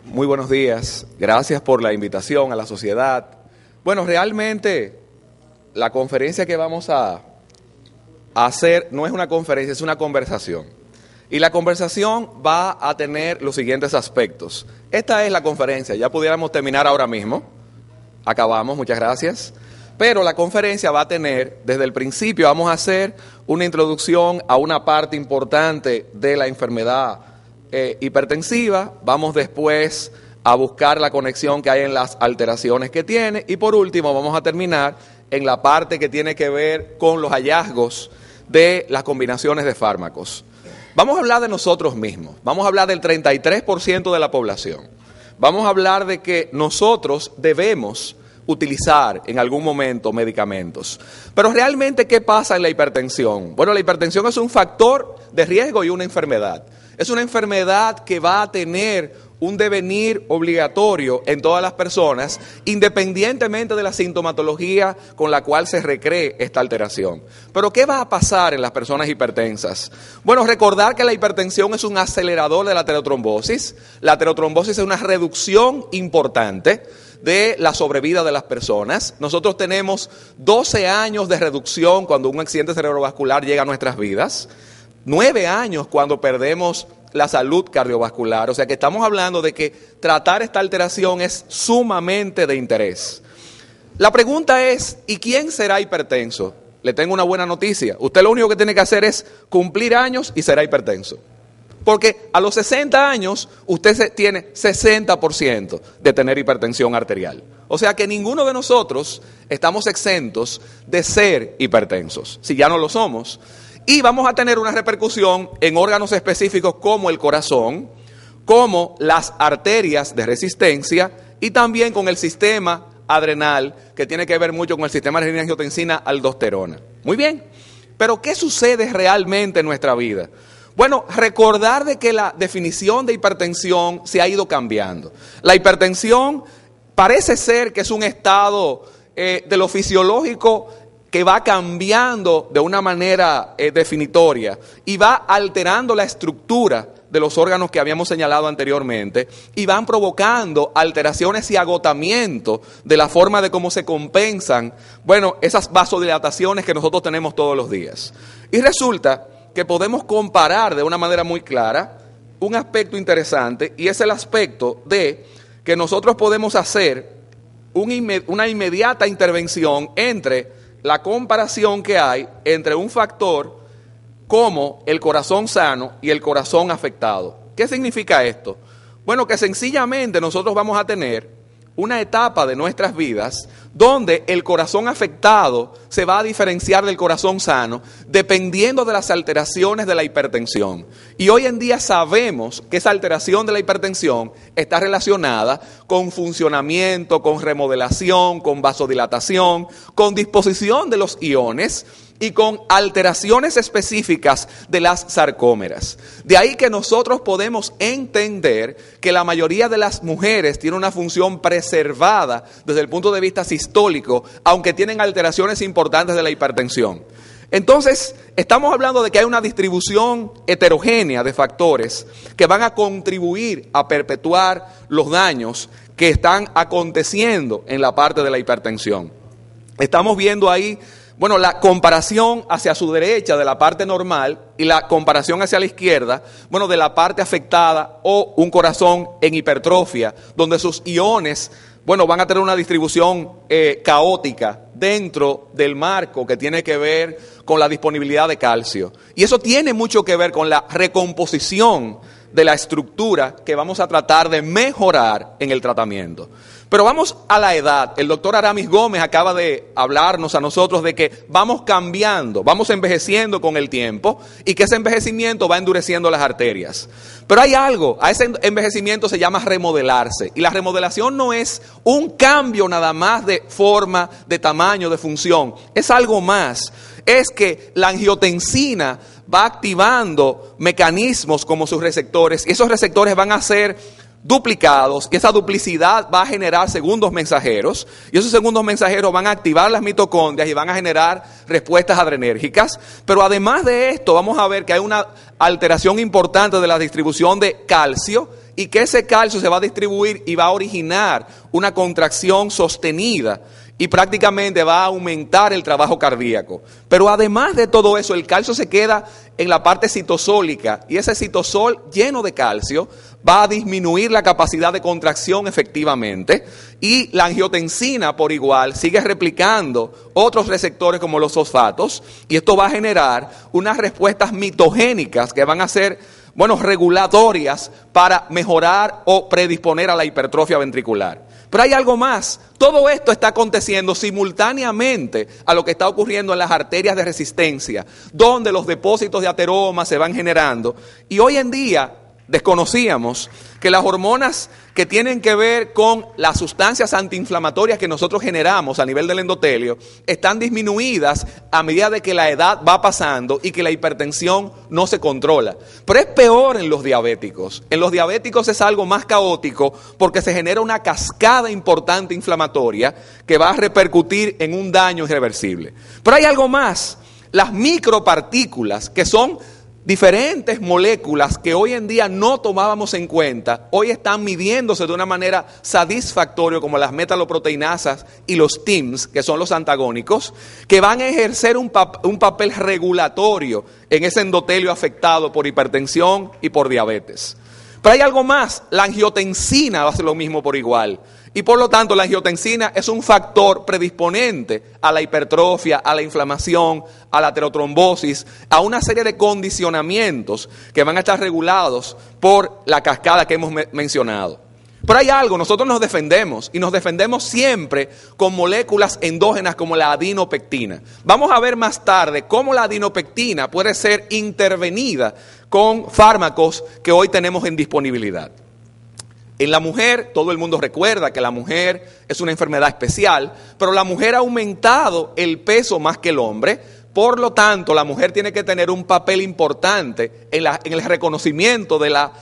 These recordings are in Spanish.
Muy buenos días. Gracias por la invitación a la sociedad. Bueno, realmente la conferencia que vamos a hacer no es una conferencia, es una conversación. Y la conversación va a tener los siguientes aspectos. Esta es la conferencia, ya pudiéramos terminar ahora mismo. Acabamos, muchas gracias. Pero la conferencia va a tener, desde el principio vamos a hacer una introducción a una parte importante de la enfermedad hipertensiva. Vamos después a buscar la conexión que hay en las alteraciones que tiene. Y por último vamos a terminar en la parte que tiene que ver con los hallazgos de las combinaciones de fármacos. Vamos a hablar de nosotros mismos, vamos a hablar del 33% de la población. Vamos a hablar de que nosotros debemos utilizar en algún momento medicamentos. Pero realmente, ¿qué pasa en la hipertensión? Bueno, la hipertensión es un factor de riesgo y una enfermedad. Es una enfermedad que va a tener un devenir obligatorio en todas las personas, independientemente de la sintomatología con la cual se recree esta alteración. Pero ¿qué va a pasar en las personas hipertensas? Bueno, recordar que la hipertensión es un acelerador de la aterotrombosis. La aterotrombosis es una reducción importante de la sobrevida de las personas. Nosotros tenemos 12 años de reducción cuando un accidente cerebrovascular llega a nuestras vidas, 9 años cuando perdemos la salud cardiovascular. O sea que estamos hablando de que tratar esta alteración es sumamente de interés. La pregunta es, ¿y quién será hipertenso? Le tengo una buena noticia. Usted lo único que tiene que hacer es cumplir años y será hipertenso. Porque a los 60 años usted tiene 60% de tener hipertensión arterial. O sea que ninguno de nosotros estamos exentos de ser hipertensos, si ya no lo somos. Y vamos a tener una repercusión en órganos específicos como el corazón, como las arterias de resistencia y también con el sistema adrenal, que tiene que ver mucho con el sistema de adrenina-angiotensina-aldosterona. Muy bien, pero ¿qué sucede realmente en nuestra vida? Bueno, recordar de que la definición de hipertensión se ha ido cambiando. La hipertensión parece ser que es un estado de lo fisiológico que va cambiando de una manera definitoria y va alterando la estructura de los órganos que habíamos señalado anteriormente y van provocando alteraciones y agotamiento de la forma de cómo se compensan, bueno, esas vasodilataciones que nosotros tenemos todos los días. Y resulta que podemos comparar de una manera muy clara un aspecto interesante, y es el aspecto de que nosotros podemos hacer una inmediata intervención entre la comparación que hay entre un factor como el corazón sano y el corazón afectado. ¿Qué significa esto? Bueno, que sencillamente nosotros vamos a tener una etapa de nuestras vidas donde el corazón afectado se va a diferenciar del corazón sano dependiendo de las alteraciones de la hipertensión. Y hoy en día sabemos que esa alteración de la hipertensión está relacionada con funcionamiento, con remodelación, con vasodilatación, con disposición de los iones y con alteraciones específicas de las sarcómeras. De ahí que nosotros podemos entender que la mayoría de las mujeres tiene una función preservada desde el punto de vista sistólico, aunque tienen alteraciones importantes de la hipertensión. Entonces, estamos hablando de que hay una distribución heterogénea de factores que van a contribuir a perpetuar los daños que están aconteciendo en la parte de la hipertensión. Estamos viendo ahí, bueno, la comparación hacia su derecha de la parte normal y la comparación hacia la izquierda, bueno, de la parte afectada o un corazón en hipertrofia, donde sus iones, bueno, van a tener una distribución caótica dentro del marco que tiene que ver con la disponibilidad de calcio. Y eso tiene mucho que ver con la recomposición de la estructura que vamos a tratar de mejorar en el tratamiento. Pero vamos a la edad. El doctor Aramis Gómez acaba de hablarnos a nosotros de que vamos cambiando, vamos envejeciendo con el tiempo y que ese envejecimiento va endureciendo las arterias. Pero hay algo, a ese envejecimiento se llama remodelarse. Y la remodelación no es un cambio nada más de forma, de tamaño, de función. Es algo más. Es que la angiotensina va activando mecanismos como sus receptores y esos receptores van a ser duplicados y esa duplicidad va a generar segundos mensajeros y esos segundos mensajeros van a activar las mitocondrias y van a generar respuestas adrenérgicas. Pero además de esto vamos a ver que hay una alteración importante de la distribución de calcio y que ese calcio se va a distribuir y va a originar una contracción sostenida y prácticamente va a aumentar el trabajo cardíaco. Pero además de todo eso, el calcio se queda en la parte citosólica y ese citosol lleno de calcio va a disminuir la capacidad de contracción efectivamente, y la angiotensina por igual sigue replicando otros receptores como los fosfatos, y esto va a generar unas respuestas mitogénicas que van a ser, regulatorias para mejorar o predisponer a la hipertrofia ventricular. Pero hay algo más. Todo esto está aconteciendo simultáneamente a lo que está ocurriendo en las arterias de resistencia, donde los depósitos de ateroma se van generando. Y hoy en día desconocíamos que las hormonas que tienen que ver con las sustancias antiinflamatorias que nosotros generamos a nivel del endotelio están disminuidas a medida de que la edad va pasando y que la hipertensión no se controla. Pero es peor en los diabéticos. En los diabéticos es algo más caótico porque se genera una cascada importante inflamatoria que va a repercutir en un daño irreversible. Pero hay algo más. Las micropartículas, que son diferentes moléculas que hoy en día no tomábamos en cuenta, hoy están midiéndose de una manera satisfactoria, como las metaloproteinasas y los TIMS, que son los antagónicos, que van a ejercer un papel regulatorio en ese endotelio afectado por hipertensión y por diabetes. Pero hay algo más, la angiotensina va a hacer lo mismo por igual. Y por lo tanto la angiotensina es un factor predisponente a la hipertrofia, a la inflamación, a la aterotrombosis, a una serie de condicionamientos que van a estar regulados por la cascada que hemos mencionado. Pero hay algo, nosotros nos defendemos y nos defendemos siempre con moléculas endógenas como la adinopectina. Vamos a ver más tarde cómo la adinopectina puede ser intervenida con fármacos que hoy tenemos en disponibilidad. En la mujer, todo el mundo recuerda que la mujer es una enfermedad especial, pero la mujer ha aumentado el peso más que el hombre. Por lo tanto, la mujer tiene que tener un papel importante en el reconocimiento de la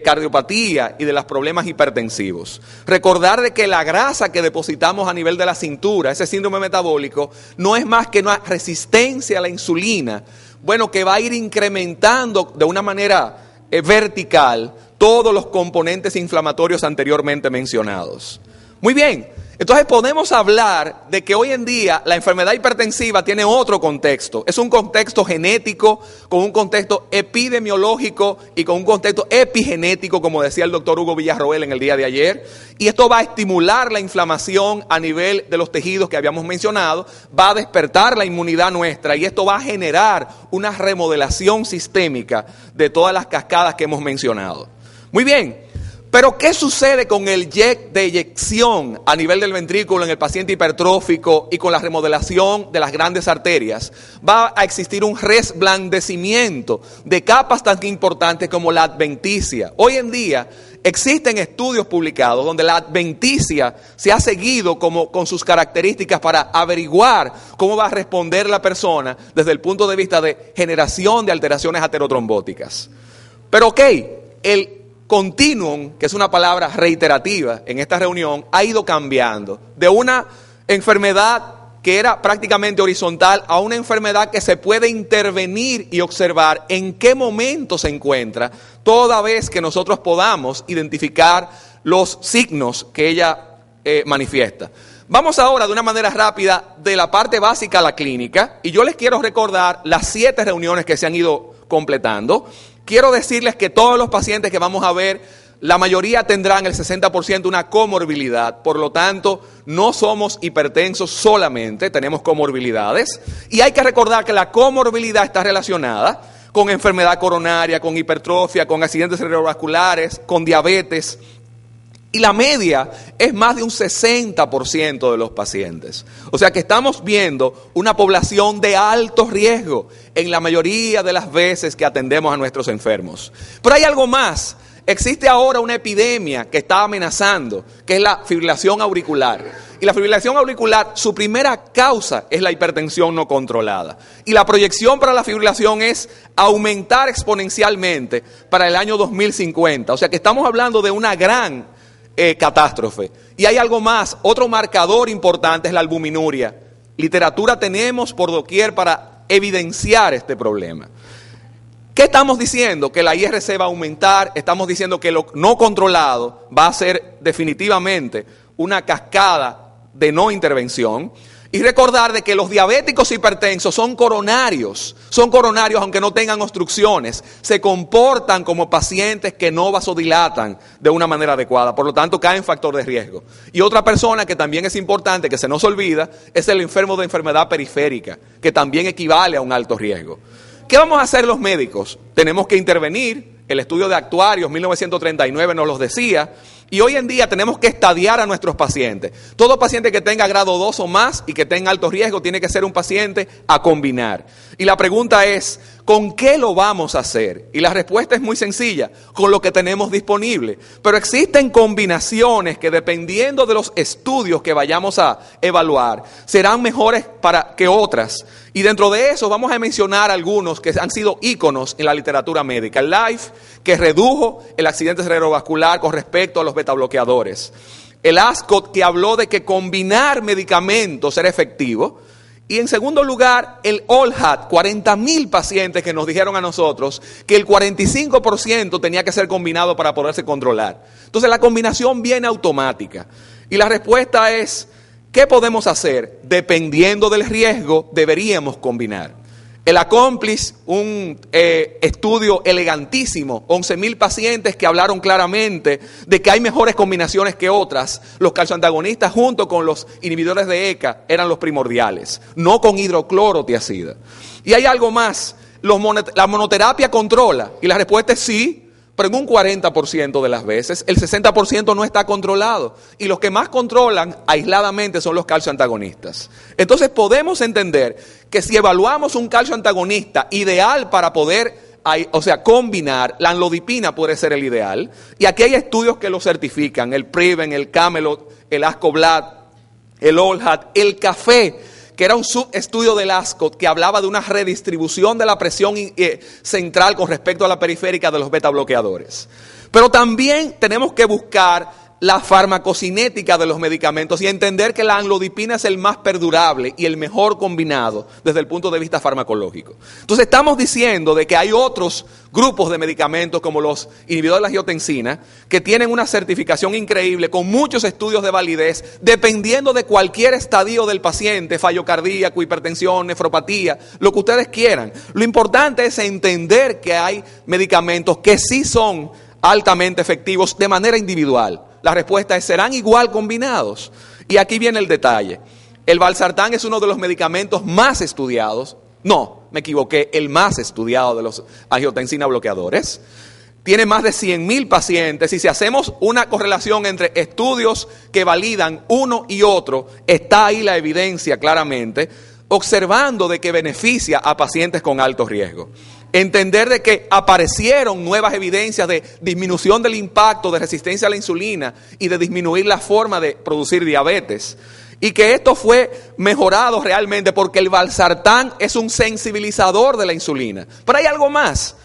cardiopatía y de los problemas hipertensivos. Recordar de que la grasa que depositamos a nivel de la cintura, ese síndrome metabólico, no es más que una resistencia a la insulina, que va a ir incrementando de una manera vertical todos los componentes inflamatorios anteriormente mencionados. Muy bien, entonces podemos hablar de que hoy en día la enfermedad hipertensiva tiene otro contexto. Es un contexto genético, con un contexto epidemiológico y con un contexto epigenético, como decía el doctor Hugo Villarroel en el día de ayer. Y esto va a estimular la inflamación a nivel de los tejidos que habíamos mencionado, va a despertar la inmunidad nuestra y esto va a generar una remodelación sistémica de todas las cascadas que hemos mencionado. Muy bien, pero ¿qué sucede con el jet de eyección a nivel del ventrículo en el paciente hipertrófico y con la remodelación de las grandes arterias? Va a existir un resblandecimiento de capas tan importantes como la adventicia. Hoy en día existen estudios publicados donde la adventicia se ha seguido con sus características para averiguar cómo va a responder la persona desde el punto de vista de generación de alteraciones aterotrombóticas. Pero el continuum, que es una palabra reiterativa en esta reunión, ha ido cambiando de una enfermedad que era prácticamente horizontal a una enfermedad que se puede intervenir y observar en qué momento se encuentra, toda vez que nosotros podamos identificar los signos que ella manifiesta. Vamos ahora de una manera rápida de la parte básica a la clínica, y yo les quiero recordar las 7 reuniones que se han ido completando. Quiero decirles que todos los pacientes que vamos a ver, la mayoría tendrán el 60% una comorbilidad. Por lo tanto, no somos hipertensos solamente, tenemos comorbilidades. Y hay que recordar que la comorbilidad está relacionada con enfermedad coronaria, con hipertrofia, con accidentes cerebrovasculares, con diabetes. Y la media es más de un 60% de los pacientes. O sea que estamos viendo una población de alto riesgo en la mayoría de las veces que atendemos a nuestros enfermos. Pero hay algo más. Existe ahora una epidemia que está amenazando, que es la fibrilación auricular. Y la fibrilación auricular, su primera causa es la hipertensión no controlada. Y la proyección para la fibrilación es aumentar exponencialmente para el año 2050. O sea que estamos hablando de una gran catástrofe. Y hay algo más, otro marcador importante es la albuminuria. Literatura tenemos por doquier para evidenciar este problema. ¿Qué estamos diciendo? Que la IRC va a aumentar, estamos diciendo que lo no controlado va a ser definitivamente una cascada de no intervención. Y recordar de que los diabéticos hipertensos son coronarios aunque no tengan obstrucciones, se comportan como pacientes que no vasodilatan de una manera adecuada, por lo tanto caen en factor de riesgo. Y otra persona que también es importante, que se nos olvida, es el enfermo de enfermedad periférica, que también equivale a un alto riesgo. ¿Qué vamos a hacer los médicos? Tenemos que intervenir. El estudio de actuarios 1939 nos los decía. Y hoy en día tenemos que estadiar a nuestros pacientes. Todo paciente que tenga grado 2 o más y que tenga alto riesgo tiene que ser un paciente a combinar. Y la pregunta es, ¿con qué lo vamos a hacer? Y la respuesta es muy sencilla, con lo que tenemos disponible. Pero existen combinaciones que dependiendo de los estudios que vayamos a evaluar, serán mejores que otras. Y dentro de eso vamos a mencionar algunos que han sido íconos en la literatura médica. El LIFE, que redujo el accidente cerebrovascular con respecto a los betabloqueadores. El ASCOT, que habló de que combinar medicamentos era efectivo. Y en segundo lugar, el OLHAT, 40,000 pacientes que nos dijeron a nosotros que el 45% tenía que ser combinado para poderse controlar. Entonces la combinación viene automática. Y la respuesta es, ¿qué podemos hacer? Dependiendo del riesgo, deberíamos combinar. El Accomplice, un estudio elegantísimo, 11,000 pacientes que hablaron claramente de que hay mejores combinaciones que otras. Los calcioantagonistas junto con los inhibidores de ECA eran los primordiales, no con hidroclorotiazida. Y hay algo más, la monoterapia controla, y la respuesta es sí, pero en un 40% de las veces, el 60% no está controlado. Y los que más controlan aisladamente son los calcioantagonistas. Entonces podemos entender que si evaluamos un calcioantagonista ideal para poder, combinar, la amlodipina puede ser el ideal. Y aquí hay estudios que lo certifican, el Priven, el Camelot, el Ascoblad, el OLHAT, el café, que era un subestudio del ASCOT que hablaba de una redistribución de la presión central con respecto a la periférica de los betabloqueadores. Pero también tenemos que buscar la farmacocinética de los medicamentos y entender que la amlodipina es el más perdurable y el mejor combinado desde el punto de vista farmacológico. Entonces estamos diciendo de que hay otros grupos de medicamentos como los inhibidores de la angiotensina que tienen una certificación increíble con muchos estudios de validez dependiendo de cualquier estadio del paciente, fallo cardíaco, hipertensión, nefropatía, lo que ustedes quieran. Lo importante es entender que hay medicamentos que sí son altamente efectivos de manera individual. La respuesta es, ¿serán igual combinados? Y aquí viene el detalle. El valsartán es uno de los medicamentos más estudiados. No, me equivoqué, el más estudiado de los angiotensina bloqueadores. Tiene más de 100,000 pacientes y si hacemos una correlación entre estudios que validan uno y otro, está ahí la evidencia claramente, observando de que beneficia a pacientes con alto riesgo. Entender de que aparecieron nuevas evidencias de disminución del impacto de resistencia a la insulina y de disminuir la forma de producir diabetes. Y que esto fue mejorado realmente porque el valsartán es un sensibilizador de la insulina. Pero hay algo más.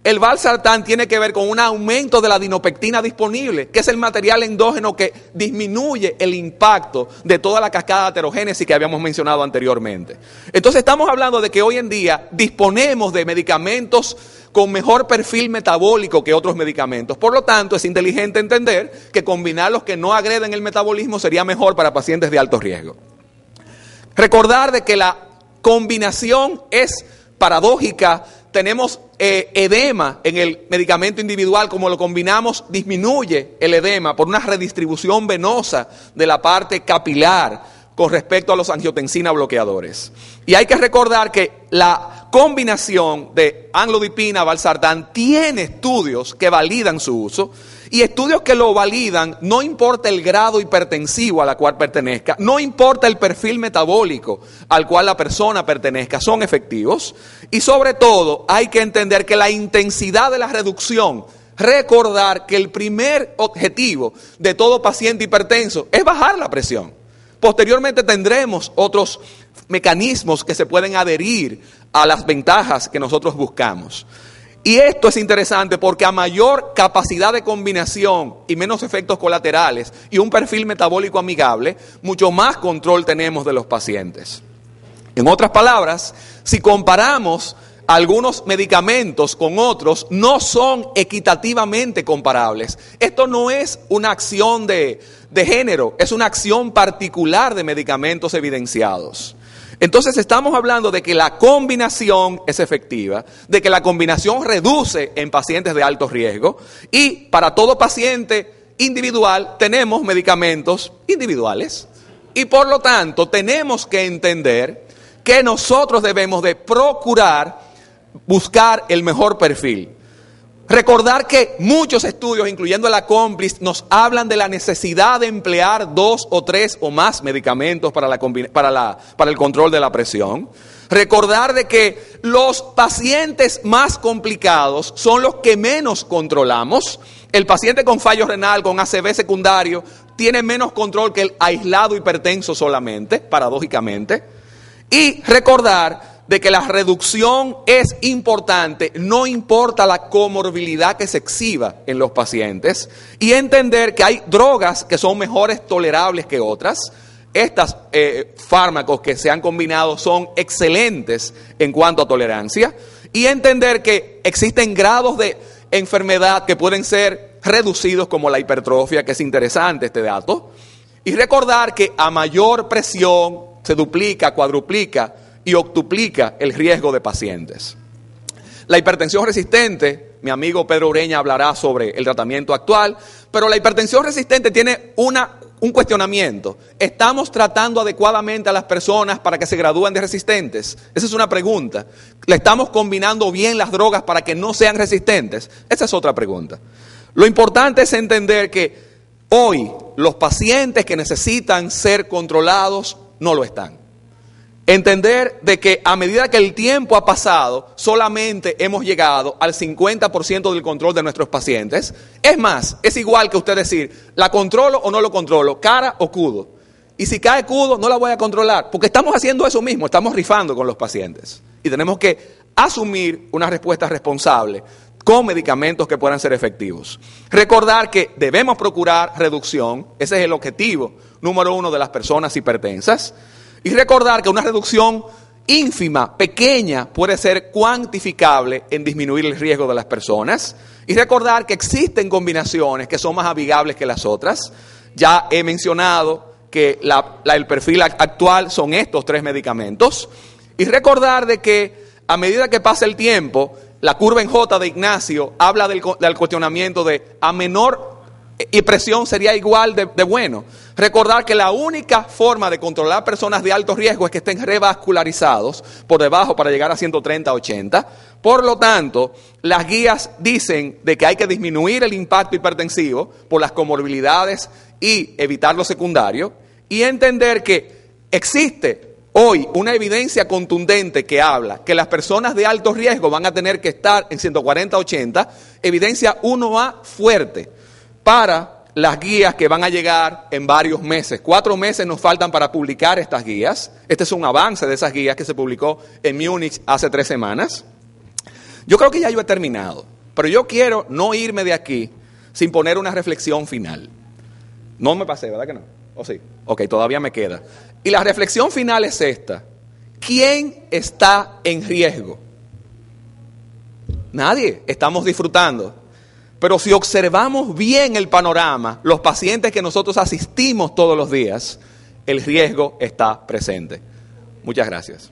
El valsartán tiene que ver con un aumento de la dinopectina disponible, que es el material endógeno que disminuye el impacto de toda la cascada de aterogénesis que habíamos mencionado anteriormente. Entonces estamos hablando de que hoy en día disponemos de medicamentos con mejor perfil metabólico que otros medicamentos. Por lo tanto, es inteligente entender que combinar los que no agreden el metabolismo sería mejor para pacientes de alto riesgo. Recordar de que la combinación es paradójica. Tenemos edema en el medicamento individual, como lo combinamos, disminuye el edema por una redistribución venosa de la parte capilar con respecto a los angiotensina bloqueadores. Y hay que recordar que la combinación de amlodipina, valsartán, tiene estudios que validan su uso. Y estudios que lo validan, no importa el grado hipertensivo a la cual pertenezca, no importa el perfil metabólico al cual la persona pertenezca, son efectivos. Y sobre todo, hay que entender que la intensidad de la reducción, recordar que el primer objetivo de todo paciente hipertenso es bajar la presión. Posteriormente tendremos otros mecanismos que se pueden adherir a las ventajas que nosotros buscamos. Y esto es interesante porque a mayor capacidad de combinación y menos efectos colaterales y un perfil metabólico amigable, mucho más control tenemos de los pacientes. En otras palabras, si comparamos algunos medicamentos con otros no son equitativamente comparables. Esto no es una acción de género, es una acción particular de medicamentos evidenciados. Entonces estamos hablando de que la combinación es efectiva, de que la combinación reduce en pacientes de alto riesgo y para todo paciente individual tenemos medicamentos individuales y por lo tanto tenemos que entender que nosotros debemos de procurar buscar el mejor perfil. Recordar que muchos estudios, incluyendo el Accomplish, nos hablan de la necesidad de emplear 2 o 3 o más medicamentos para el control de la presión. Recordar de que los pacientes más complicados son los que menos controlamos. El paciente con fallo renal, con ACV secundario, tiene menos control que el aislado hipertenso solamente, paradójicamente. Y recordar de que la reducción es importante, no importa la comorbilidad que se exhiba en los pacientes, y entender que hay drogas que son mejores tolerables que otras. Estos fármacos que se han combinado son excelentes en cuanto a tolerancia, y entender que existen grados de enfermedad que pueden ser reducidos como la hipertrofia, que es interesante este dato, y recordar que a mayor presión se duplica, cuadruplica y octuplica el riesgo de pacientes. La hipertensión resistente, mi amigo Pedro Ureña hablará sobre el tratamiento actual, pero la hipertensión resistente tiene un cuestionamiento. ¿Estamos tratando adecuadamente a las personas para que se gradúen de resistentes? Esa es una pregunta. ¿Le estamos combinando bien las drogas para que no sean resistentes? Esa es otra pregunta. Lo importante es entender que hoy los pacientes que necesitan ser controlados no lo están. Entender de que a medida que el tiempo ha pasado, solamente hemos llegado al 50% del control de nuestros pacientes. Es más, es igual que usted decir, ¿la controlo o no lo controlo? ¿Cara o cudo? Y si cae cudo, no la voy a controlar, porque estamos haciendo eso mismo, estamos rifando con los pacientes. Y tenemos que asumir una respuesta responsable con medicamentos que puedan ser efectivos. Recordar que debemos procurar reducción, ese es el objetivo número 1 de las personas hipertensas. Y recordar que una reducción ínfima, pequeña, puede ser cuantificable en disminuir el riesgo de las personas. Y recordar que existen combinaciones que son más amigables que las otras. Ya he mencionado que el perfil actual son estos 3 medicamentos. Y recordar de que a medida que pasa el tiempo, la curva en J de Ignacio habla del cuestionamiento de a menor y presión sería igual de bueno. Recordar que la única forma de controlar personas de alto riesgo es que estén revascularizados por debajo para llegar a 130-80. Por lo tanto, las guías dicen de que hay que disminuir el impacto hipertensivo por las comorbilidades y evitar lo secundario. Y entender que existe hoy una evidencia contundente que habla que las personas de alto riesgo van a tener que estar en 140-80, evidencia 1A fuerte para las guías que van a llegar en varios meses. 4 meses nos faltan para publicar estas guías. Este es un avance de esas guías que se publicó en Múnich hace 3 semanas. Yo creo que ya yo he terminado, pero yo quiero no irme de aquí sin poner una reflexión final. No me pasé, ¿verdad que no? ¿O sí? Ok, todavía me queda. Y la reflexión final es esta. ¿Quién está en riesgo? Nadie. Estamos disfrutando. Pero si observamos bien el panorama, los pacientes que nosotros asistimos todos los días, el riesgo está presente. Muchas gracias.